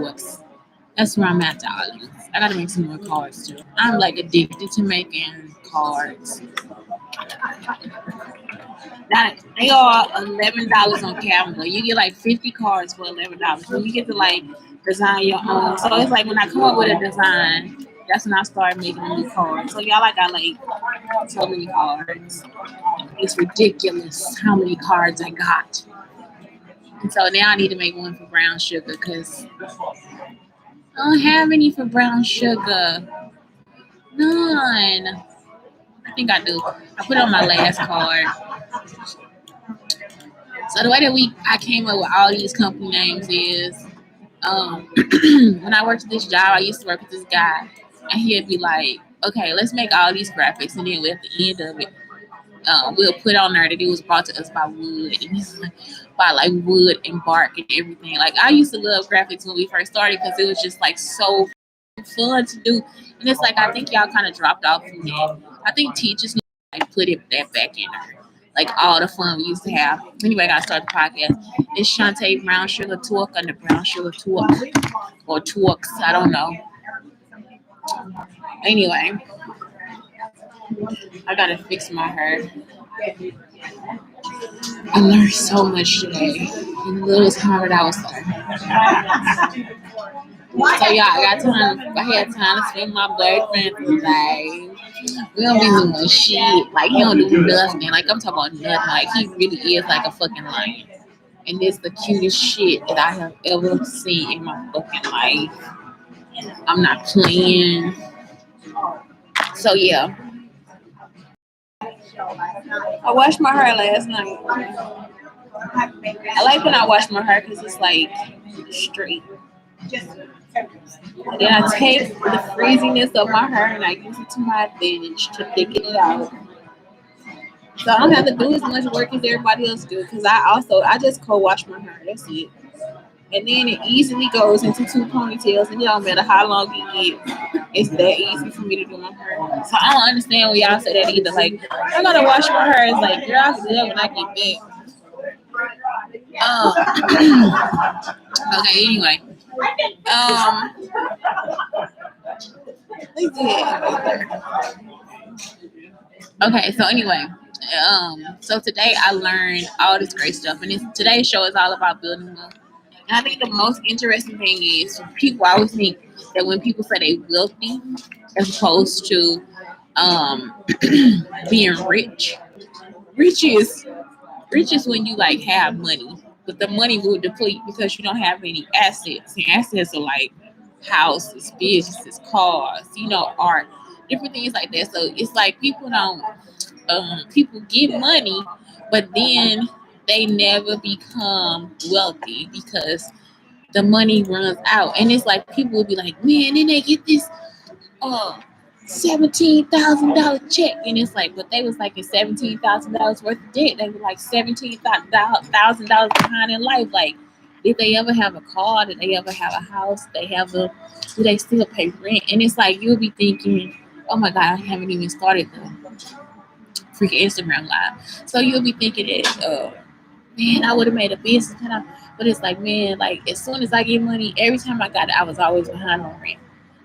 Whoops. That's where I'm at, darling. I gotta make some more cards too. I'm like addicted to making cards. Now they are $11 on Canva. You get like 50 cards for $11. When you get to like design your own, so it's like when I come up with a design, that's when I start making a new card. So y'all, I got like so many cards. It's ridiculous how many cards I got. And so now I need to make one for brown sugar because I don't have any for brown sugar. None. I think I do. I put it on my last card. So the way that I came up with all these company names is when I worked at this job, I used to work with this guy, and he'd be like, "Okay, let's make all these graphics, and then at the end of it, we'll put on there that it was brought to us by wood, and it's like, by like wood and bark and everything." Like I used to love graphics when we first started because it was just like so fun to do, and it's like I think y'all kind of dropped off from that. I think teachers need to like put that back in there. Like all the fun we used to have. Anyway, I gotta start the podcast. It's Shantae Brown Sugar Talk on the Brown Sugar Talk or Talks. I don't know. Anyway, I gotta fix my hair. I learned so much today in the little time that I was there. So yeah, I got time. I had time to spend with my boyfriend today. We don't be doing shit. Like he don't do nothing. Like I'm talking about nothing. Like he really is like a fucking lion. And it's the cutest shit that I have ever seen in my fucking life. I'm not playing. So yeah. I washed my hair last night. I like when I wash my hair because it's like straight. And then I take the freeziness of my hair and I use it to my advantage to thicken it out. So I don't have to do as much work as everybody else do because I just co-wash my hair. That's it. And then it easily goes into two ponytails, and it don't matter how long it gets. It's that easy for me to do my hair. So I don't understand when y'all say that either. Like I gotta wash my hair. It's like girl, I can do that when I get back. Okay. Anyway. Let's do that. Okay. So anyway. So today I learned all this great stuff, and today's show is all about building wealth. And I think the most interesting thing is people always think that when people say they wealthy, as opposed to being rich, rich is when you like have money, but the money will deplete because you don't have any assets. And assets are like houses, businesses, cars, art, different things like that. So it's like people don't. People get money, but then they never become wealthy because the money runs out. And it's like people will be like, man, then they get this $17,000 check, and it's like, but they was like in $17,000 worth of debt. They were like $17,000 behind in life. Like, did they ever have a car? Did they ever have a house? Do they still pay rent? And it's like you'll be thinking, oh my god, I haven't even started the freaking Instagram live. So you'll be thinking that, man, I would have made a business, but it's like, man, like as soon as I get money, every time I got it, I was always behind on rent.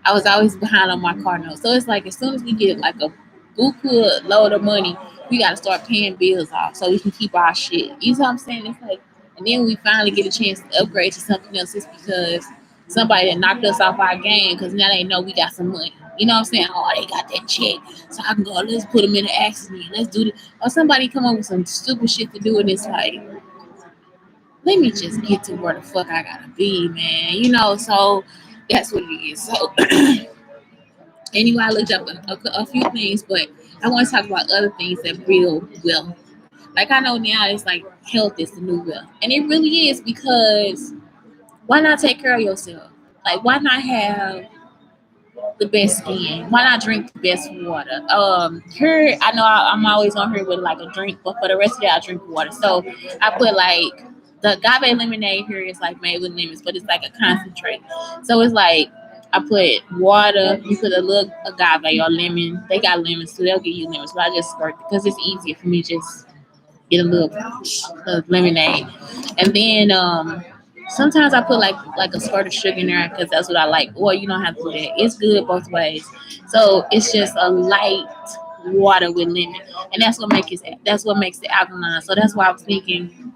I was always behind on my car note. So it's like as soon as we get like a buku load of money, we gotta start paying bills off so we can keep our shit. You know what I'm saying? It's like, and then we finally get a chance to upgrade to something else. It's because somebody that knocked us off our game because now they know we got some money. You know what I'm saying? Oh, they got that check. So I can go, let's put them in an accident. Let's do this. Or somebody come up with some stupid shit to do, and it's like, let me just get to where the fuck I gotta be, man. So that's what it is. So anyway, I looked up a few things, but I want to talk about other things that build wealth. Like I know now it's like health is the new wealth. And it really is because why not take care of yourself? Like why not have the best skin? Why not drink the best water? Here I know I'm always on here with like a drink, but for the rest of the day I drink water. So I put like the agave lemonade here is like made with lemons, but it's like a concentrate. So it's like I put water, you put a little agave or lemon. They got lemons, so they'll give you lemons. But I just squirt because it's easier for me to just get a little lemonade. And then Sometimes I put like a squirt of sugar in there because that's what I like. Or you don't have to do that. It's good both ways. So it's just a light water with lemon, and that's what makes it alkaline. So that's why I was thinking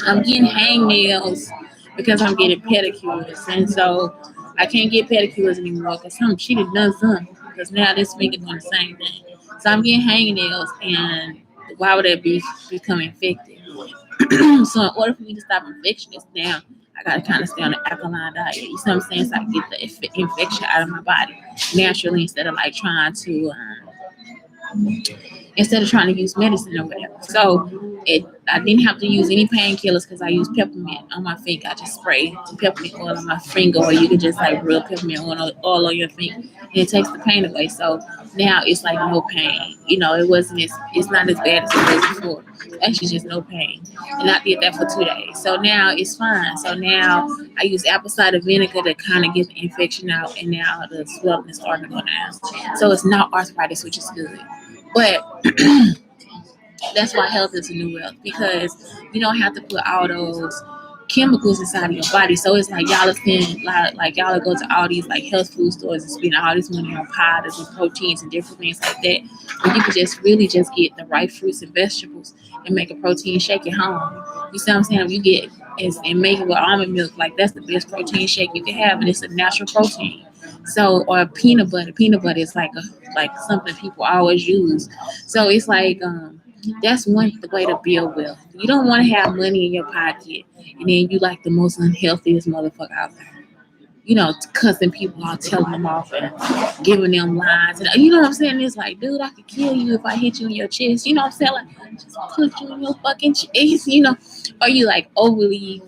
I'm getting hangnails because I'm getting pedicures, and so I can't get pedicures anymore because she done some. Because now this finger doing the same thing. So I'm getting hangnails, and why would that become infected? So in order for me to stop infections now, I gotta kind of stay on the alkaline diet. You see what I'm saying? So I can get the infection out of my body naturally instead of like instead of trying to use medicine or whatever. So I didn't have to use any painkillers because I use peppermint on my finger. I just spray peppermint oil on my finger, or you can just like rub peppermint oil on your finger, and it takes the pain away. So now it's like no pain. It's not as bad as it was before. Actually, just no pain, and I did that for 2 days. So now it's fine. So now I use apple cider vinegar to kind of get the infection out, and now the swelling is starting to go down. So it's not arthritis, which is good. But that's why health is a new wealth because you don't have to put all those chemicals inside of your body. So it's like y'all are spending like y'all are go to all these like health food stores and spend all this money on powders and proteins and different things like that. When you could just really just get the right fruits and vegetables and make a protein shake at home. You see what I'm saying? You get and make it with almond milk, like that's the best protein shake you can have, and it's a natural protein. So or peanut butter. Peanut butter is like something people always use. So it's like that's one way to build wealth. You don't want to have money in your pocket and then you like the most unhealthiest motherfucker out there. Cussing people out, telling them off, and giving them lines. And you know what I'm saying? It's like, dude, I could kill you if I hit you in your chest. You know what I'm saying? Like, just put you in your fucking chest. Or you like overly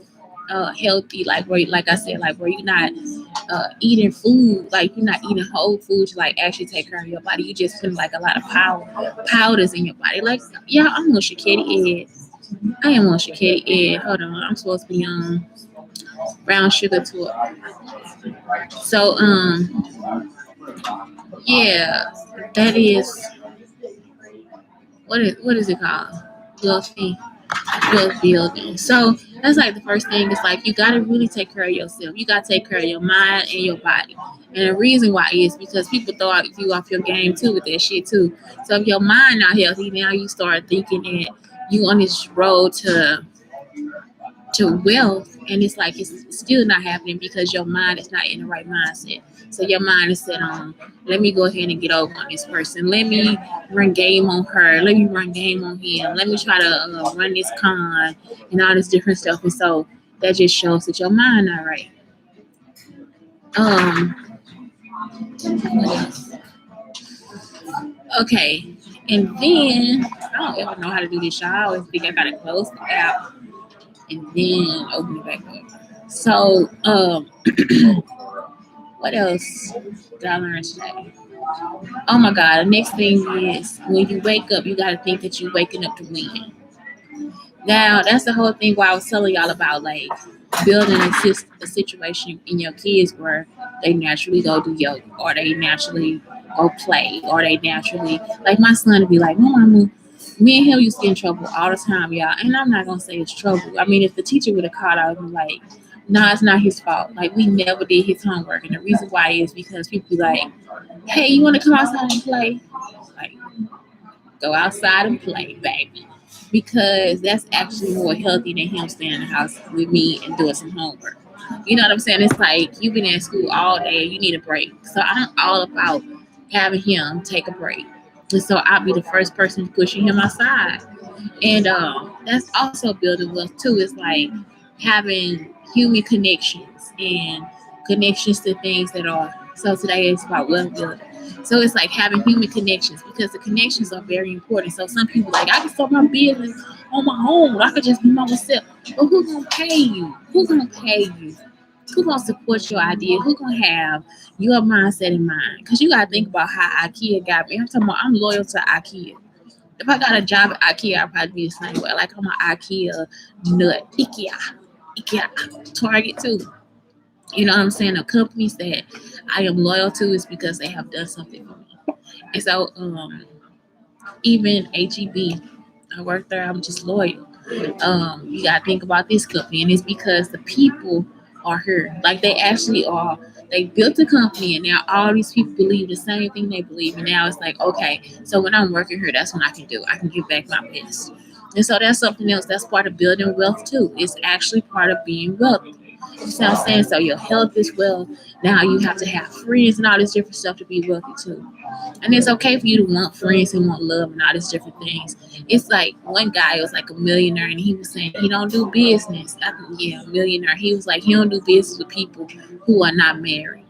healthy, like like I said, like where you're not eating food, like you're not eating whole food to like actually take care of your body. You just putting like a lot of powders in your body. Like, yeah, I'm on Shakedi Ed. I am on Shakedi Ed. Hold on, I'm supposed to be on brown sugar to it. So yeah, that is what is it called? Wealthy wealth building. So that's like the first thing. It's like you gotta really take care of yourself. You gotta take care of your mind and your body. And the reason why is because people throw you off your game too with that shit too. So if your mind not healthy, now you start thinking that you on this road to wealth, and it's like it's still not happening because your mind is not in the right mindset. So your mind is set on, let me go ahead and get over on this person. Let me run game on her. Let me run game on him. Let me try to run this con and all this different stuff. And so that just shows that your mind not right. Um. What else? Okay. And then I don't ever know how to do this. Y'all. I always think I gotta close the app and then open it back up. So what else did I learn today? Oh my God. The next thing is when you wake up, you got to think that you're waking up to win. Now, that's the whole thing why I was telling y'all about like building a situation in your kids where they naturally go do yoga or they naturally go play or they naturally, like my son would be like, no, mama, me and him used to get in trouble all the time, y'all. And I'm not going to say it's trouble. I mean, if the teacher would have caught, I would be like, nah, it's not his fault. Like, we never did his homework. And the reason why is because people be like, hey, you want to come outside and play? Like, go outside and play, baby. Because that's actually more healthy than him staying in the house with me and doing some homework. You know what I'm saying? It's like you've been in school all day, you need a break. So I'm all about having him take a break. And so I'll be the first person pushing him outside. And that's also building wealth too. It's like having human connections and connections to things that are. So today is about wealth building. So it's like having human connections because the connections are very important. So some people like I can start my business on my own. I could just be my myself. But who's gonna pay you? Who's gonna pay you? Who's gonna support your idea? Who's gonna have your mindset in mind? Because you gotta think about how IKEA got me. I'm talking about I'm loyal to IKEA. If I got a job at IKEA, I'd probably be the same way. Like I'm an IKEA nut. IKEA, Target too. You know what I'm saying? The companies that I am loyal to is because they have done something for me. And so even HEB, I work there. I'm just loyal. You gotta think about this company, and it's because the people are here. Like they actually are. They built the company, and now all these people believe the same thing they believe. And now it's like, okay, so when I'm working here, that's when I can do. I can give back my best. And so that's something else. That's part of building wealth too. It's actually part of being wealthy. You see what I'm saying? So your health is well. Now you have to have friends and all this different stuff to be wealthy too. And it's okay for you to want friends and want love and all these different things. It's like one guy was like a millionaire and he was saying he don't do business. I think, yeah, a millionaire. He was like he don't do business with people who are not married.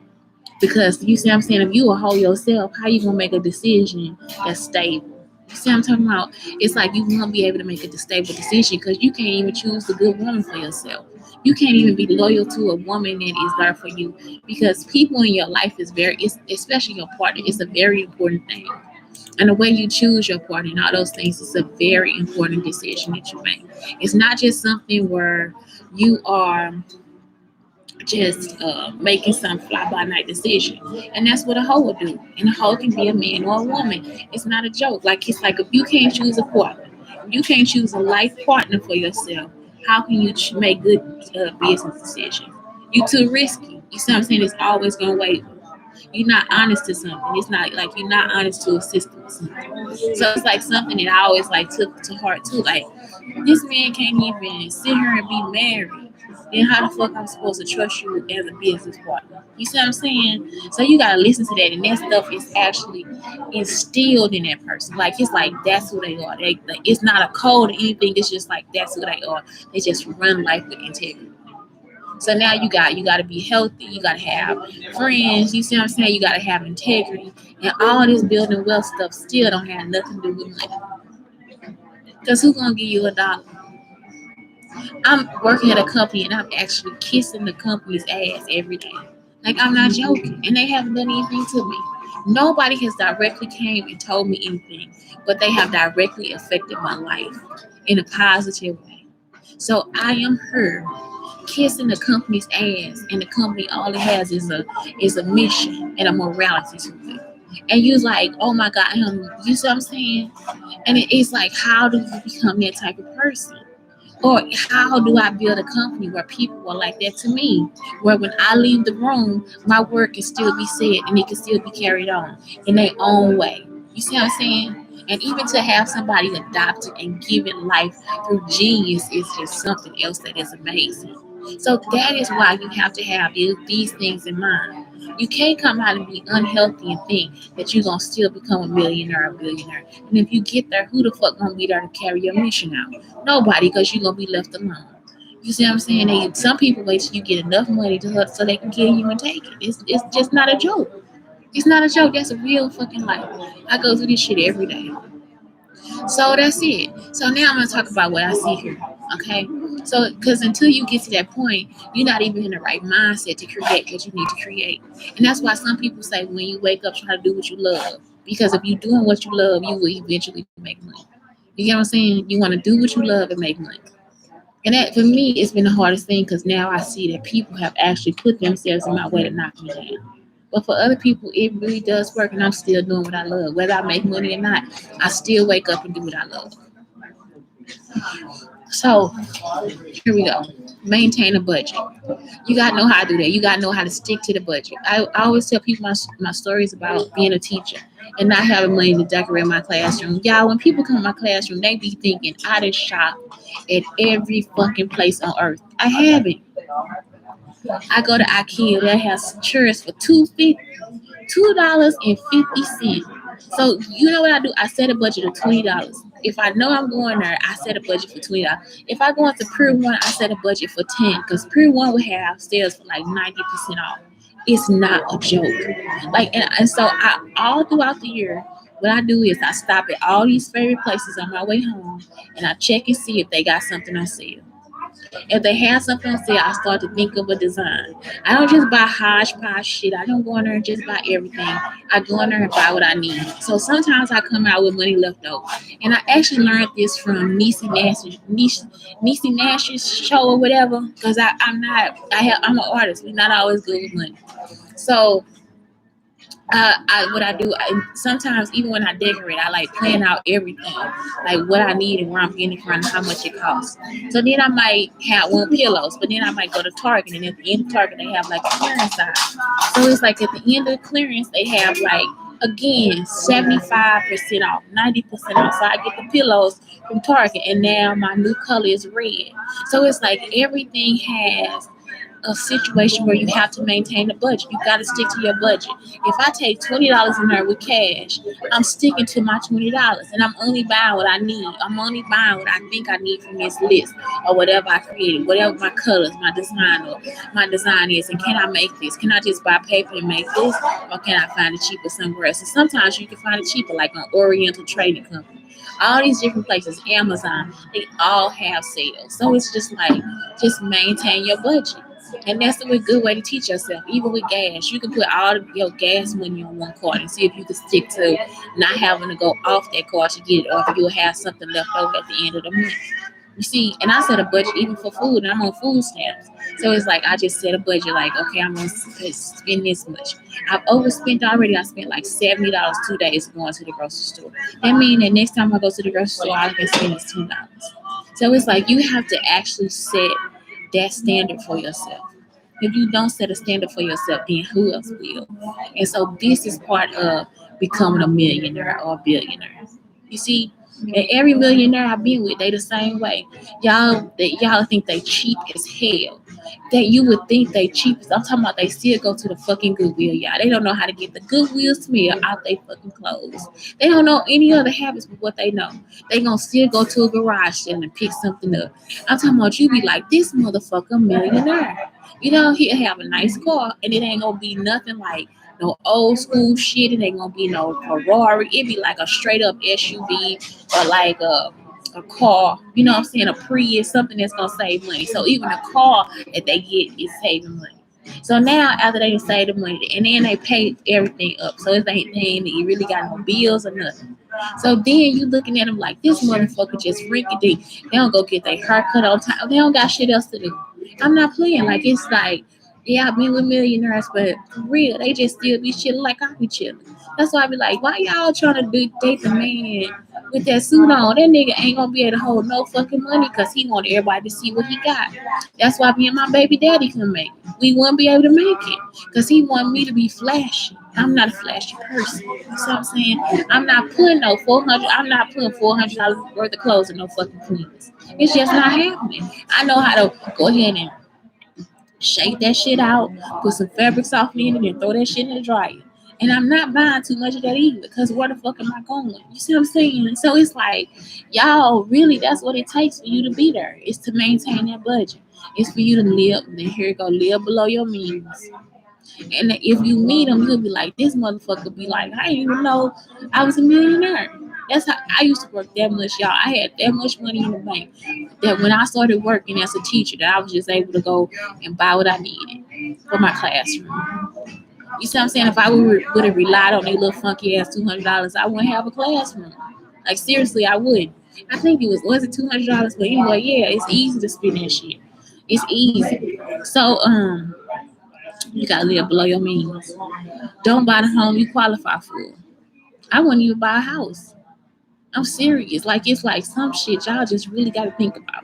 Because you see what I'm saying, if you a hoe yourself, how you gonna make a decision that's stable? You see what I'm talking about? It's like you won't be able to make a stable decision because you can't even choose the good woman for yourself. You can't even be loyal to a woman that is there for you because people in your life is especially your partner, it's a very important thing. And the way you choose your partner and all those things is a very important decision that you make. It's not just something where you are just making some fly by night decision. And that's what a hoe will do. And a hoe can be a man or a woman. It's not a joke. Like it's like if you can't choose a partner, you can't choose a life partner for yourself. How can you make good business decisions? You too risky. You see what I'm saying? It's always gonna wait. You're not honest to something. It's not like you're not honest to a system or something. So it's like something that I always like took to heart too. Like this man can't even sit here and be married. Then how the fuck I'm supposed to trust you as a business partner? You see what I'm saying? So you gotta listen to that, and that stuff is actually instilled in that person. Like it's like that's who they are. Like, it's not a code or anything. It's just like that's who they are. They just run life with integrity. So now you got to be healthy. You got to have friends. You see what I'm saying? You got to have integrity, and all this building wealth stuff still don't have nothing to do with money. Cause who gonna give you $1? I'm working at a company and I'm actually kissing the company's ass every day. Like I'm not joking, and they haven't done anything to me. Nobody has directly came and told me anything, but they have directly affected my life in a positive way. So I am her kissing the company's ass, and the company all it has is a mission and a morality to it. And you like, oh my God, you see what I'm saying? And it's like, how do you become that type of person? Or how do I build a company where people are like that to me? Where when I leave the room, my word can still be said and it can still be carried on in their own way. You see what I'm saying? And even to have somebody adopted and given life through genius is just something else that is amazing. So that is why you have to have these things in mind. You can't come out and be unhealthy and think that you're gonna still become a millionaire or a billionaire. And if you get there, who the fuck gonna be there to carry your mission out? Nobody, because you're gonna be left alone. You see what I'm saying? Some people wait till you get enough money so they can kill you and take it. It's just not a joke. It's not a joke. That's a real fucking life. I go through this shit every day. So that's it. So now I'm gonna talk about what I see here. Okay. So because until you get to that point, you're not even in the right mindset to create what you need to create. And that's why some people say when you wake up, try to do what you love. Because if you're doing what you love, you will eventually make money. You get what I'm saying? You want to do what you love and make money. And that for me, it's been the hardest thing because now I see that people have actually put themselves in my way to knock me down. But for other people, it really does work, and I'm still doing what I love. Whether I make money or not, I still wake up and do what I love. So here we go. Maintain a budget. You gotta know how to do that. You gotta know how to stick to the budget. I always tell people my stories about being a teacher and not having money to decorate my classroom. Y'all, when people come to my classroom, they be thinking I done shop at every fucking place on earth. I haven't. I go to IKEA, they have chairs for $2.50. So you know what I do? I set a budget of $20. If I know I'm going there, I set a budget for $20. If I go into Pier 1, I set a budget for 10 because Pier 1 will have sales for like 90% off. It's not a joke. Like and so I all throughout the year, what I do is I stop at all these favorite places on my way home and I check and see if they got something on sale. If they have something on sale, I start to think of a design. I don't just buy hodgepodge shit. I don't go in there and just buy everything. I go in there and buy what I need. So sometimes I come out with money left over. And I actually learned this from Niecy Nash's show or whatever. Because I'm an artist. We're not always good with money. So What I do, sometimes even when I decorate, I like plan out everything, like what I need and where I'm getting it from, and how much it costs. So then I might have one pillows, but then I might go to Target, and at the end of Target they have like a clearance aisle. So it's like at the end of the clearance they have like again 75% off, 90% off. So I get the pillows from Target, and now my new color is red. So it's like everything has a situation where you have to maintain a budget. You got to stick to your budget. If I take $20 in there with cash, I'm sticking to my $20, and I'm only buying what I need. I'm only buying what I think I need from this list or whatever I created, whatever my colors, my design, or my design is. And can I make this? Can I just buy paper and make this, or can I find it cheaper somewhere else? And sometimes you can find it cheaper, like on Oriental Trading Company. All these different places, Amazon, they all have sales. So it's just like, just maintain your budget. And that's a good way to teach yourself. Even with gas, you can put all of your gas money on one card and see if you can stick to not having to go off that card to get it, or if you'll have something left over at the end of the month. You see, and I set a budget even for food, and I'm on food stamps. So it's like I just set a budget, like, okay, I'm gonna spend this much. I've overspent already. I spent like $70 2 days going to the grocery store. That means that next time I go to the grocery store, I can spend is $10. So it's like you have to actually set that standard for yourself. If you don't set a standard for yourself, then who else will? And so this is part of becoming a millionaire or a billionaire. You see, and every millionaire I've been with, they the same way. Y'all think they cheap as hell. That you would think they cheap. I'm talking about they still go to the fucking Goodwill, y'all. They don't know how to get the Goodwill smell out they fucking clothes. They don't know any other habits but what they know. They gonna still go to a garage sale and pick something up. I'm talking about you be like, this motherfucker millionaire. You know, he'll have a nice car, and it ain't gonna be nothing like no old school shit. It ain't gonna be no Ferrari. It be like a straight up SUV, or like a car. You know what I'm saying? A Prius, something that's gonna save money. So even a car that they get is saving money. So now after they save the money, and then they pay everything up, so it ain't you really got no bills or nothing. So then you looking at them like, this motherfucker just freaky dick. They don't go get their hair cut on time. They don't got shit else to do. I'm not playing. Like, it's like, yeah, I've been with millionaires, but for real, they just still be chilling like I be chilling. That's why I be like, why y'all trying to date the man with that suit on? That nigga ain't gonna be able to hold no fucking money because he want everybody to see what he got. That's why me and my baby daddy couldn't make it. We wouldn't be able to make it because he wanted me to be flashy. I'm not a flashy person. You see what I'm saying? I'm not putting no 400. I'm not putting $400 worth of clothes in no fucking cleaners. It's just not happening. I know how to go ahead and shake that shit out, put some fabric softener in it, and throw that shit in the dryer. And I'm not buying too much of that either, because where the fuck am I going? You see what I'm saying? So it's like, y'all, really, that's what it takes for you to be there. It's to maintain that budget. It's for you to live, and here you go, live below your means. And if you meet him, you'll be like, this motherfucker be like, I didn't even know I was a millionaire. That's how I used to work that much, y'all. I had that much money in the bank that when I started working as a teacher, that I was just able to go and buy what I needed for my classroom. You see what I'm saying? If I would have relied on a little funky ass $200, I wouldn't have a classroom. Like, seriously, I wouldn't. I think it was it $200? But anyway, yeah, it's easy to spend that shit. It's easy. So you gotta live below your means. Don't buy the home you qualify for. I wouldn't even buy a house. I'm serious. Like, it's like some shit y'all just really gotta think about.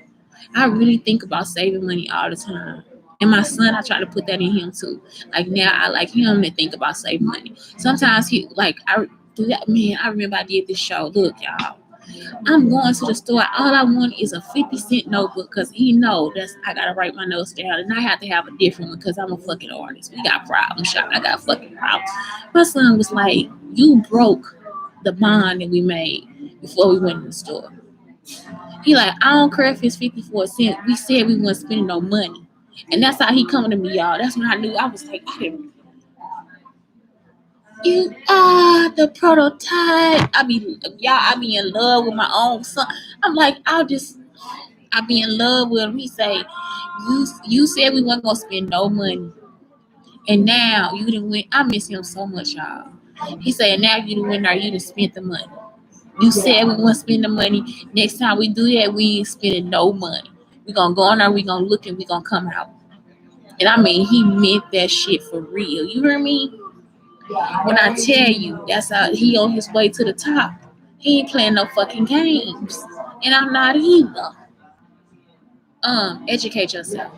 I really think about saving money all the time. And my son, I try to put that in him too. Like, now I like him to think about saving money. Sometimes he like I do that. Man, I remember I did this show. Look, y'all. I'm going to the store. All I want is a 50-cent notebook, because he know that's I gotta write my notes down, and I have to have a different one because I'm a fucking artist. We got problems, shop. I got fucking problems. My son was like, "You broke the bond that we made before we went in the store." He like, "I don't care if it's 54 cents. We said we weren't spending no money," and that's how he coming to me, y'all. That's when I knew I was like, I didn't. You are the prototype. I be in love with my own son. I'm like, I be in love with him. He say, you said we weren't gonna spend no money, and now you didn't win. I miss him so much, y'all. He said, now you didn't win there, you didn't spend the money. You said we won't spend the money. Next time we do that, we ain't spending no money. We gonna go in there, we gonna look, and we gonna come out. And I mean, he meant that shit for real. You hear me? When I tell you that's how he on his way to the top, he ain't playing no fucking games, and I'm not either. Educate yourself.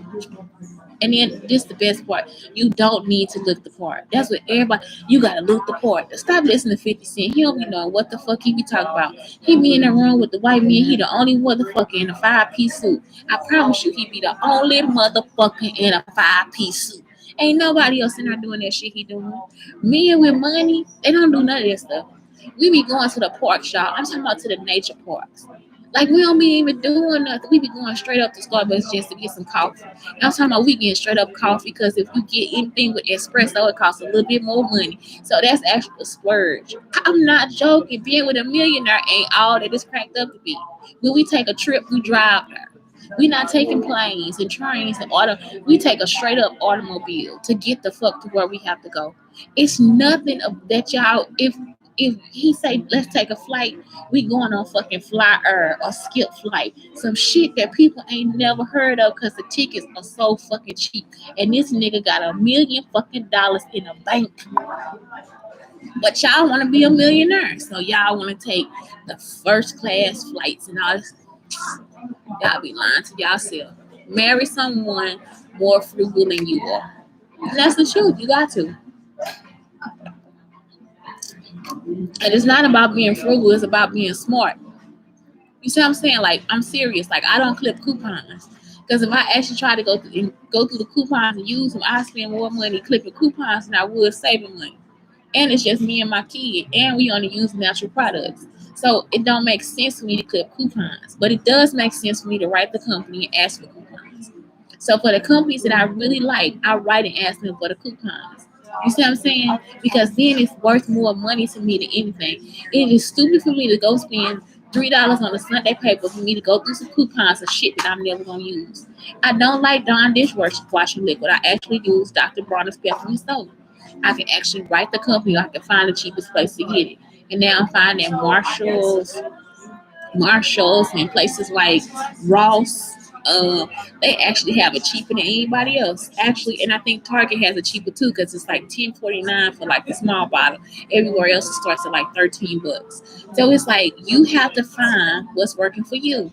And then this the best part. You don't need to look the part. That's what everybody you gotta look the part. Stop listening to 50 Cent. He don't be knowing what the fuck he be talking about. He be in the room with the white man, he the only motherfucker in a 5-piece suit. I promise you he be the only motherfucker in a 5-piece suit. Ain't nobody else in there doing that shit he doing. Men with money, they don't do none of that stuff. We be going to the park shop. I'm talking about to the nature parks. Like we don't be even doing nothing. We be going straight up to Starbucks just to get some coffee. And I'm talking about we getting straight up coffee because if you get anything with espresso, it costs a little bit more money. So that's actually a splurge. I'm not joking. Being with a millionaire ain't all that it's cracked up to be. When we take a trip, we drive there. We not taking planes and trains and auto. We take a straight up automobile to get the fuck to where we have to go. It's nothing of that y'all. If he say let's take a flight, we going on fucking fly air or skip flight. Some shit that people ain't never heard of because the tickets are so fucking cheap. And this nigga got $1 million fucking in the bank. But y'all want to be a millionaire. So y'all want to take the first class flights and all this. Y'all be lying to y'allself. Marry someone more frugal than you are. And that's the truth. You got to. And it's not about being frugal, it's about being smart. You see what I'm saying? Like I'm serious. Like I don't clip coupons. Because if I actually try to go through the coupons and use them, I spend more money clipping coupons than I would saving money. And it's just me and my kid, and we only use natural products. So it don't make sense for me to clip coupons, but it does make sense for me to write the company and ask for coupons. So for the companies that I really like, I write and ask them for the coupons. You see what I'm saying? Because then it's worth more money to me than anything. It is stupid for me to go spend $3 on a Sunday paper for me to go through some coupons of shit that I'm never gonna use. I don't like Dawn dishwashing liquid. I actually use Dr. Bronner's peppermint soap. I can actually write the company. Or I can find the cheapest place to get it. And now I'm finding Marshalls and places like Ross. They actually have it cheaper than anybody else. Actually, and I think Target has it cheaper too because it's like $10.49 for like the small bottle. Everywhere else it starts at like $13. So it's like you have to find what's working for you.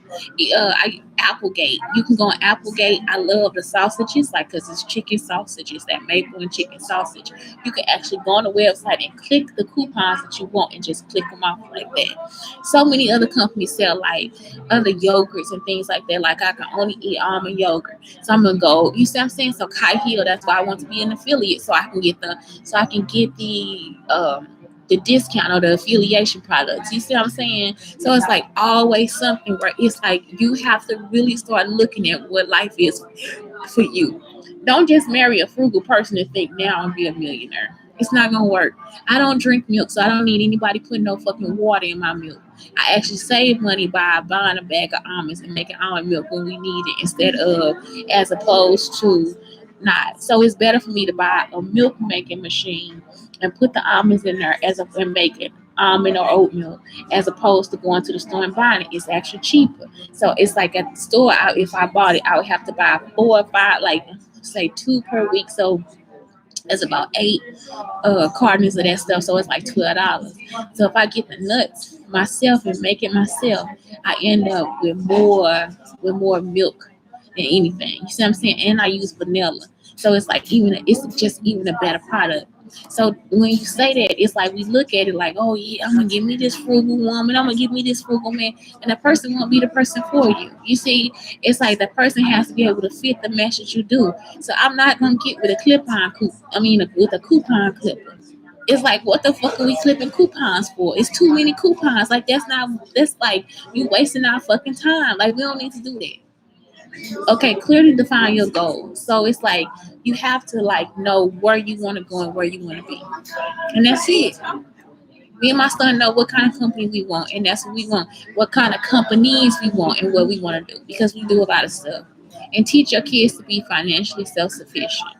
Applegate. You can go on Applegate. I love the sausages, like because it's chicken sausages, that maple and chicken sausage. You can actually go on the website and click the coupons that you want and just click them off like that. So many other companies sell like other yogurts and things like that. Like I can only eat almond yogurt, so I'm gonna go. You see what I'm saying? So Kai Hill, that's why I want to be an affiliate, so I can get the discount or the affiliation products. You see what I'm saying? So it's like always something where it's like you have to really start looking at what life is for you. Don't just marry a frugal person and think now I'm be a millionaire. It's not gonna work. I don't drink milk, so I don't need anybody putting no fucking water in my milk. I actually save money by buying a bag of almonds and making almond milk when we need it instead of as opposed to not. So it's better for me to buy a milk making machine and put the almonds in there and make it almond or oat milk as opposed to going to the store and buying it. It's actually cheaper. So it's like at the store, if I bought it, I would have to buy 4 or 5, like say 2 per week. So it's about 8 cartons of that stuff. So it's like $12. So if I get the nuts myself and make it myself, I end up with more milk than anything. You see what I'm saying? And I use vanilla. So it's like it's just even a better product. So when you say that, it's like we look at it like, oh yeah, I'm gonna give me this frugal woman, I'm gonna give me this frugal man, and the person won't be the person for you. You see, it's like the person has to be able to fit the mesh that you do. So I'm not gonna get with a clip-on with a coupon clipper. It's like what the fuck are we clipping coupons for? It's too many coupons. Like that's like you wasting our fucking time. Like we don't need to do that. Okay, clearly define your goals. So it's like you have to like know where you want to go and where you want to be. And that's it. Me and my son know what kind of company we want, and that's what we want. What kind of companies we want, and what we want to do, because we do a lot of stuff. And teach your kids to be financially self-sufficient.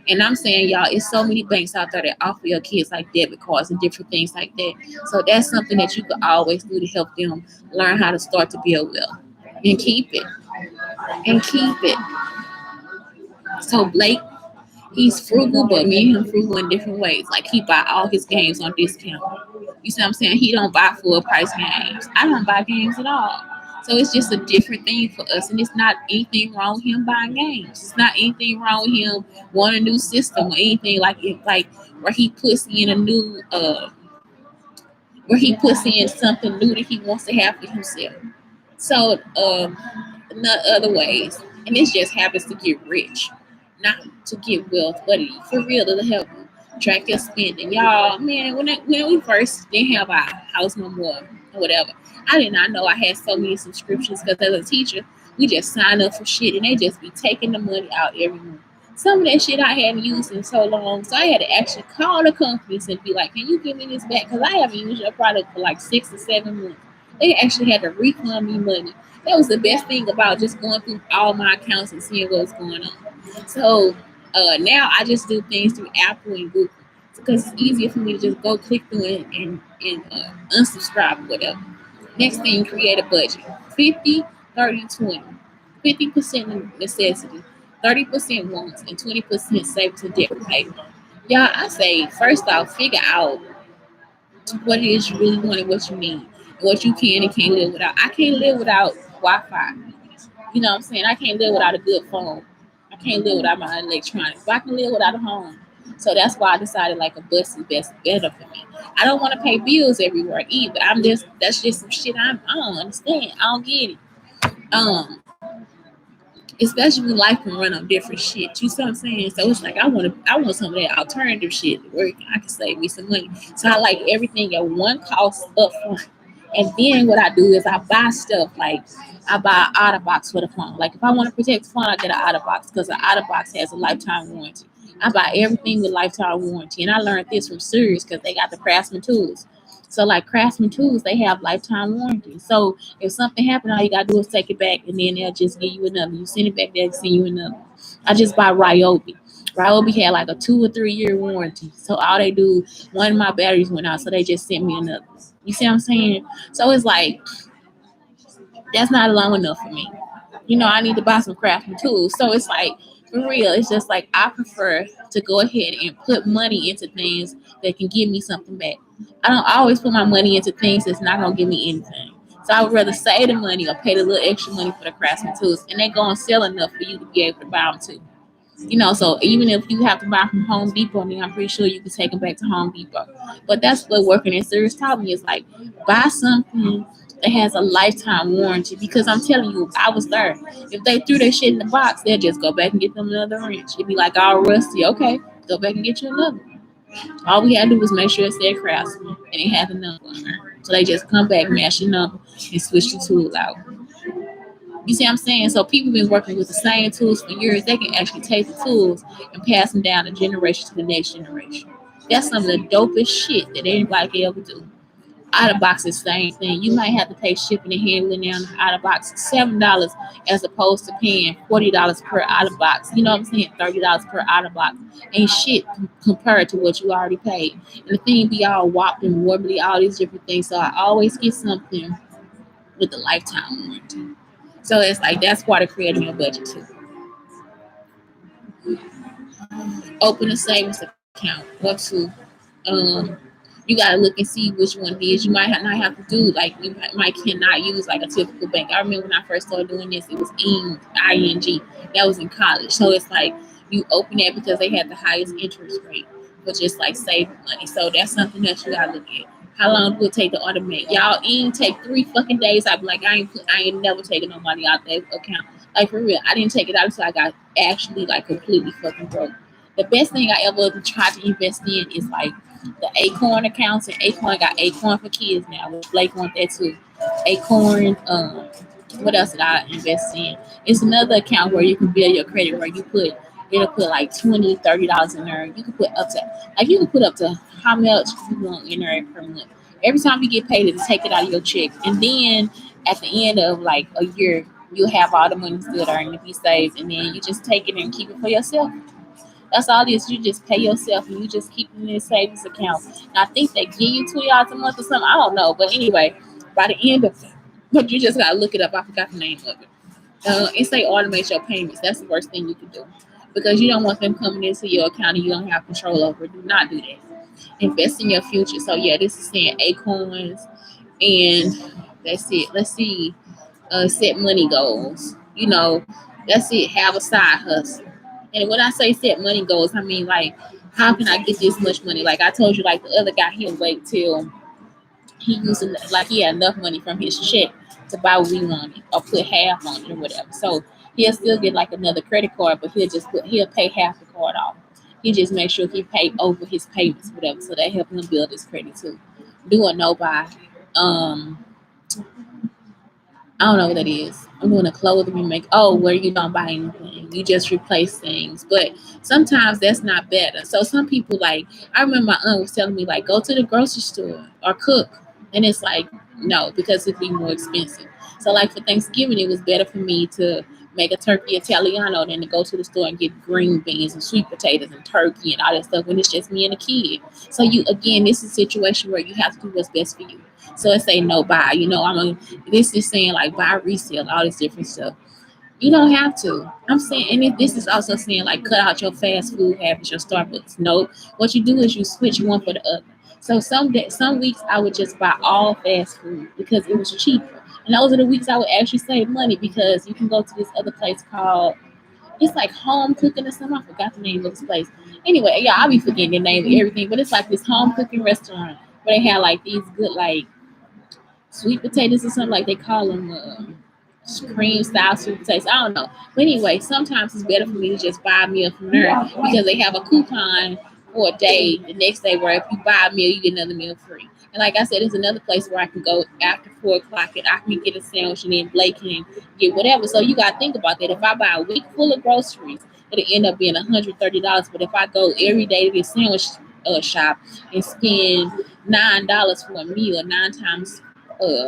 And I'm saying, y'all, it's so many banks out there that offer your kids like debit cards and different things like that. So that's something that you could always do to help them learn how to start to build wealth and keep it. And keep it. So Blake, He's frugal, but me and him frugal in different ways. Like he buy all his games on discount. You see what I'm saying? He don't buy full price games. I don't buy games at all. So it's just a different thing for us, and it's not anything wrong with him buying games. It's not anything wrong with him wanting a new system or anything like it, like where he puts in a new, where he puts in something new that he wants to have for himself. So, not other ways. And this just happens to get rich, not to get wealth, but for real, it'll help you track your spending. Y'all, man, when we first didn't have our house no more or whatever, I did not know I had so many subscriptions because as a teacher, we just sign up for shit and they just be taking the money out every month. Some of that shit I hadn't used in so long, so I had to actually call the companies and be like, "Can you give me this back? Because I haven't used your product for like 6 or 7 months." They actually had to refund me money. That was the best thing about just going through all my accounts and seeing what's going on. So now I just do things through Apple and Google because it's easier for me to just go click through it and unsubscribe or whatever. Next thing, create a budget. 50, 30, 20. 50% necessity, 30% wants, and 20% savings and debt repayment. Y'all, I say first off, figure out what it is you really want and what you need, and what you can and can't live without. I can't live without Wi-Fi. You know what I'm saying? I can't live without a good phone. I can't live without my electronics. But I can live without a home. So that's why I decided like a bus is better for me. I don't want to pay bills everywhere either. That's just some shit I don't understand. I don't get it. Um, Especially when life can run on different shit. You see what I'm saying? So it's like I want some of that alternative shit to work. I can save me some money. So I like everything at one cost up front. And then what I do is I buy stuff like I buy an outer box for the phone. Like if I want to protect the phone, I get an outer box because the outer box has a lifetime warranty. I buy everything with lifetime warranty. And I learned this from Series because they got the Craftsman tools. So like Craftsman tools, they have lifetime warranty. So if something happened, all you gotta do is take it back, and then they'll just give you another. You send it back, they'll send you another. I just buy Ryobi. Ryobi had like a 2 or 3 year warranty. So all they do, one of my batteries went out, so they just sent me another. You see what I'm saying? So it's like that's not long enough for me. I need to buy some crafting tools. So it's like, for real, it's just like I prefer to go ahead and put money into things that can give me something back. I don't always put my money into things that's not gonna give me anything. So I would rather save the money or pay the little extra money for the craftsman tools, and they're gonna sell enough for you to be able to buy them too. So even if you have to buy from Home Depot, then I'm pretty sure you can take them back to Home Depot. But that's what working in Series taught me is like buy something that has a lifetime warranty because I'm telling you, I was there. If they threw their shit in the box, they'll just go back and get them another wrench. It'd be like all rusty. Okay, go back and get you another. All we had to do was make sure it said Craftsman and it had the number on there. So they just come back, match the number, and switch the tool out. You see what I'm saying? So people been working with the same tools for years. They can actually take the tools and pass them down a generation to the next generation. That's some of the dopest shit that anybody can ever do. Out of box is the same thing. You might have to pay shipping and handling down out of box $7 as opposed to paying $40 per out of box. You know what I'm saying? $30 per out of box. Ain't shit compared to what you already paid. And the thing be all warped and wobbly, all these different things. So I always get something with the lifetime warranty. So it's like that's part of creating your budget too. Open a savings account. What to? Um, you gotta look and see which one it is. You might not have to do like you might cannot use like a typical bank. I remember when I first started doing this, it was ING. That was in college. So it's like you open that because they had the highest interest rate for just like saving money. So that's something that you gotta look at. How long will it take to automate? Y'all ain't take 3 fucking days. I'd be like, I ain't never taking no money out that account. Like for real, I didn't take it out until I got actually like completely fucking broke. The best thing I ever tried to invest in is like the Acorn accounts, and Acorn got Acorn for kids now, which Blake want that too. Acorn, what else did I invest in? It's another account where you can build your credit where it'll put like $20, $30 in there. You can put up to how much you want in there per month. Every time you get paid, it'll take it out of your check. And then at the end of like a year, you'll have all the money still there and it'll be saved, and then you just take it and keep it for yourself. That's all it is. You just pay yourself and you just keep it in a savings account. And I think they give you $20 a month or something. I don't know. But anyway, by the end of it, but you just gotta look it up. I forgot the name of it. It say automate your payments. That's the worst thing you can do. because you don't want them coming into your account and you don't have control over it. Do not do that. Invest in your future. So yeah, this is saying acorns, and that's it. Let's see. Set money goals. That's it. Have a side hustle. And when I say set money goals, I mean like, how can I get this much money? Like I told you, like the other guy, he'll wait till he using like he had enough money from his check to buy what we wanted or put half on it or whatever. So he'll still get like another credit card, but he'll pay half the card off. He just make sure he pay over his payments, whatever. So that help him build his credit too. Do a no buy. Um, I don't know what that is. I'm doing a clothing remake. Oh, where you don't buy anything, you just replace things. But sometimes that's not better. So some people like, I remember my aunt was telling me like, go to the grocery store or cook, and it's like no, because it'd be more expensive. So like for Thanksgiving, it was better for me to make a turkey Italiano than to go to the store and get green beans and sweet potatoes and turkey and all that stuff when it's just me and the kid. So you again, this is a situation where you have to do what's best for you. So it's a no buy. This is saying like buy resale, all this different stuff. You don't have to. I'm saying, and this is also saying like cut out your fast food habits, your Starbucks. No, what you do is you switch one for the other. So some weeks I would just buy all fast food because it was cheaper, and those are the weeks I would actually save money because you can go to this other place called, it's like home cooking or something. I forgot the name of this place. Anyway, yeah, I'll be forgetting the name of everything, but it's like this home cooking restaurant where they have like these good like sweet potatoes or something, like they call them cream style sweet potatoes. I don't know. But anyway, sometimes it's better for me to just buy a meal from there because they have a coupon for a day the next day where if you buy a meal, you get another meal free. And like I said, it's another place where I can go after 4 o'clock and I can get a sandwich and then Blake can get whatever. So you got to think about that. If I buy a week full of groceries, it'll end up being $130. But if I go every day to the sandwich shop and spend $9 for a meal, 9 times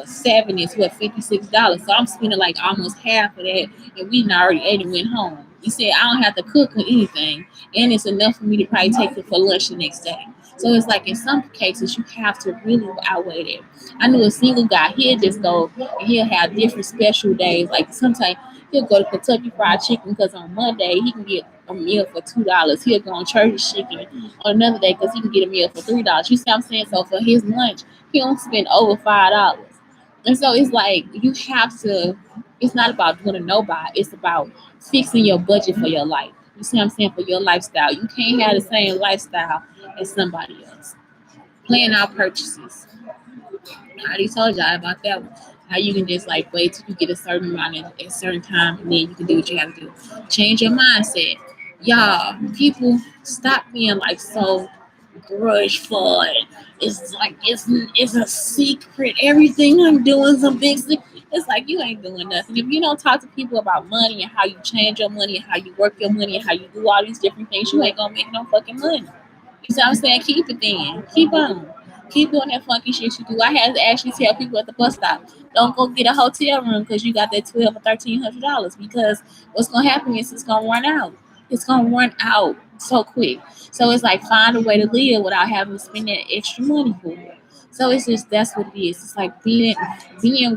7 is what, $56. So I'm spending like almost half of that, and we done already ate and went home. You said I don't have to cook or anything, and it's enough for me to probably take it for lunch the next day. So it's like in some cases you have to really outweigh that. I knew a single guy, he'll just go and he'll have different special days. Like sometimes he'll go to Kentucky Fried Chicken because on Monday he can get a meal for $2. He'll go on Church's Chicken on another day because he can get a meal for $3. You see what I'm saying? So for his lunch, he don't spend over $5. And so it's like you have to, it's not about doing a no buy, it's about fixing your budget for your life. You see what I'm saying? For your lifestyle. You can't have the same lifestyle as somebody else. Plan out purchases. I already told y'all about that one. How you can just like wait till you get a certain amount at a certain time and then you can do what you have to do. Change your mindset. Y'all, people stop being like so grudgeful. It's like it's a secret. Everything I'm doing some big secret. It's like you ain't doing nothing. If you don't talk to people about money and how you change your money and how you work your money and how you do all these different things, you ain't gonna make no fucking money. You see what I'm saying? Keep it then. Keep on. Keep doing that funky shit you do. I had to actually tell people at the bus stop, don't go get a hotel room because you got that $1,200 or $1,300 because what's gonna happen is it's gonna run out. It's gonna run out so quick. So it's like find a way to live without having to spend that extra money for it. So it's just that's what it is. It's like being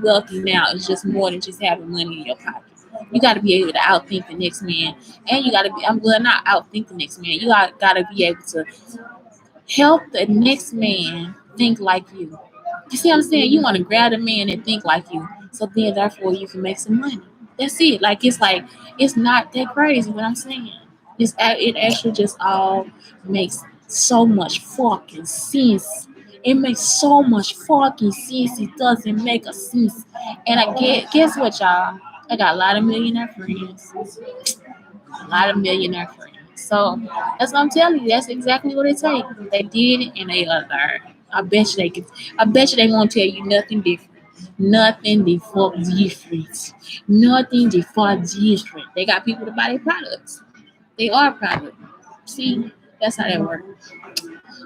wealthy now is just more than just having money in your pocket. You got to be able to outthink the next man, and you got to be. I'm well, not outthink the next man. You got to be able to help the next man think like you. You see what I'm saying? You want to grab a man and think like you, so then therefore you can make some money. That's it. Like it's not that crazy. What I'm saying, it actually just all makes so much fucking sense. It makes so much fucking sense. It doesn't make a sense. And I guess what, y'all? I got a lot of millionaire friends. A lot of millionaire friends. So that's what I'm telling you. That's exactly what it takes. They did it and they are there. I bet you they can. I bet you they won't tell you nothing different. Nothing the fuck different. Nothing the fuck different. They got people to buy their products. They are product. See, that's how that works.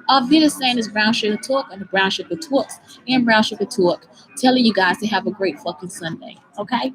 Our video saying is Brown Sugar Talk and the Brown Sugar Talks and Brown Sugar Talk. Telling you guys to have a great fucking Sunday. Okay?